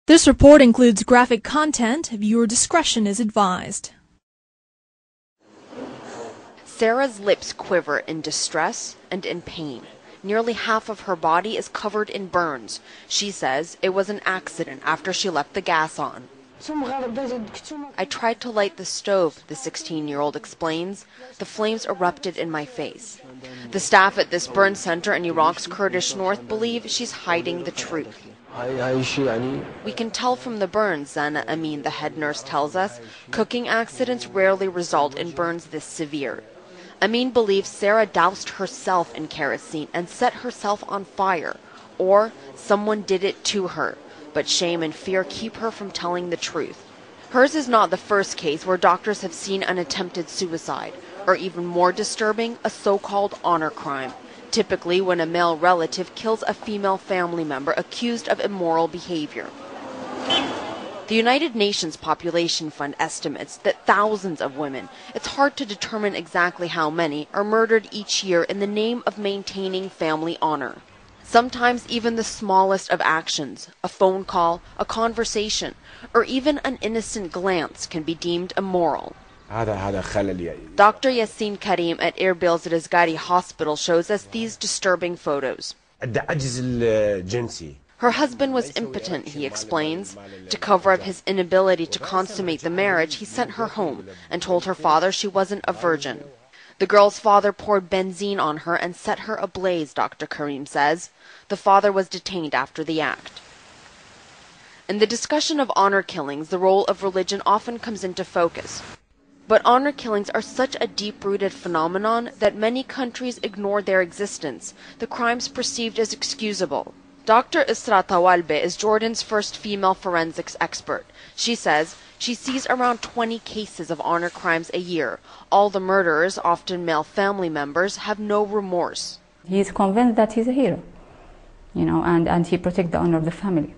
This report includes graphic content. Viewer discretion is advised. Sarah's lips quiver in distress and in pain. Nearly half of her body is covered in burns. She says it was an accident after she left the gas on. I tried to light the stove, the 16-year-old explains. The flames erupted in my face. The staff at this burn center in Iraq's Kurdish north believe she's hiding the truth. We can tell from the burns, Zana Amin, the head nurse, tells us. Cooking accidents rarely result in burns this severe. Amin believes Sarah doused herself in kerosene and set herself on fire, or someone did it to her, but shame and fear keep her from telling the truth. Hers is not the first case where doctors have seen an attempted suicide, or even more disturbing, a so-called honor crime, typically when a male relative kills a female family member accused of immoral behavior. The United Nations Population Fund estimates that thousands of women, it's hard to determine exactly how many, are murdered each year in the name of maintaining family honor. Sometimes even the smallest of actions, a phone call, a conversation, or even an innocent glance can be deemed immoral. Dr. Yassine Karim at Erbil's Rizgari Hospital shows us these disturbing photos. Her husband was impotent, he explains. To cover up his inability to consummate the marriage, he sent her home and told her father she wasn't a virgin. The girl's father poured benzene on her and set her ablaze, Dr. Karim says. The father was detained after the act. In the discussion of honor killings, the role of religion often comes into focus. But honor killings are such a deep-rooted phenomenon that many countries ignore their existence, the crimes perceived as excusable. Dr. Isra Tawalbe is Jordan's first female forensics expert. She says she sees around 20 cases of honor crimes a year. All the murderers, often male family members, have no remorse. He's convinced that he's a hero, and he protects the honor of the family.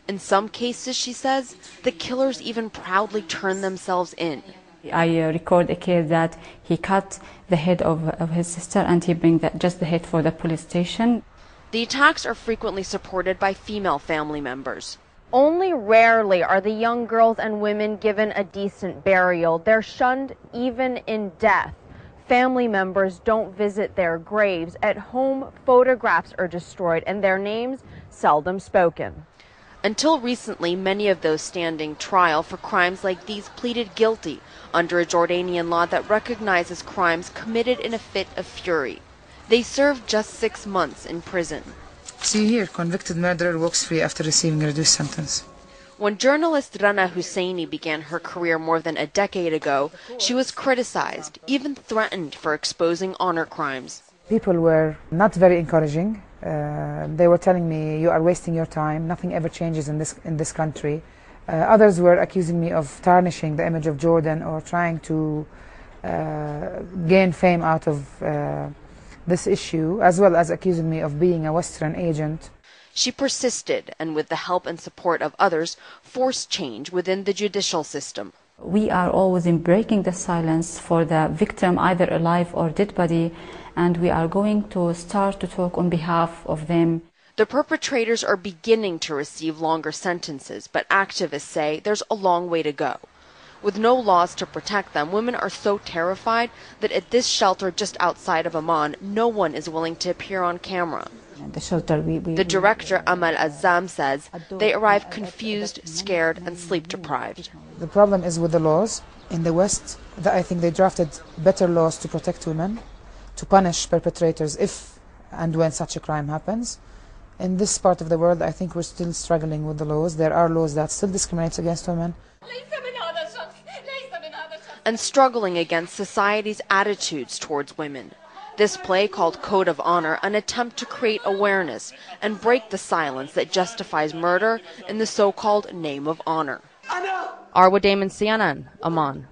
In some cases, she says, the killers even proudly turn themselves in. I record a case that he cut the head of his sister and he brings just the head for the police station. The attacks are frequently supported by female family members. Only rarely are the young girls and women given a decent burial. They're shunned even in death. Family members don't visit their graves. At home, photographs are destroyed and their names seldom spoken. Until recently, many of those standing trial for crimes like these pleaded guilty under a Jordanian law that recognizes crimes committed in a fit of fury. They served just 6 months in prison. See here, convicted murderer walks free after receiving a reduced sentence. When journalist Rana Husseini began her career more than a decade ago, she was criticized, even threatened for exposing honor crimes. People were not very encouraging. They were telling me, you are wasting your time, nothing ever changes in this country. Others were accusing me of tarnishing the image of Jordan or trying to gain fame out of this issue, as well as accusing me of being a Western agent. She persisted and, with the help and support of others, forced change within the judicial system. We are always in breaking the silence for the victim, either alive or dead body, and we are going to start to talk on behalf of them. The perpetrators are beginning to receive longer sentences, but activists say there's a long way to go. With no laws to protect them, women are so terrified that at this shelter just outside of Amman, no one is willing to appear on camera. The director, Amal Azam, says they arrive confused, scared, and sleep-deprived. The problem is with the laws in the West. That I think they drafted better laws to protect women, to punish perpetrators if and when such a crime happens. In this part of the world, I think we're still struggling with the laws. There are laws that still discriminate against women. And struggling against society's attitudes towards women. This play, called Code of Honor, an attempt to create awareness and break the silence that justifies murder in the so-called name of honor. Arwa Damon, CNN, Amman.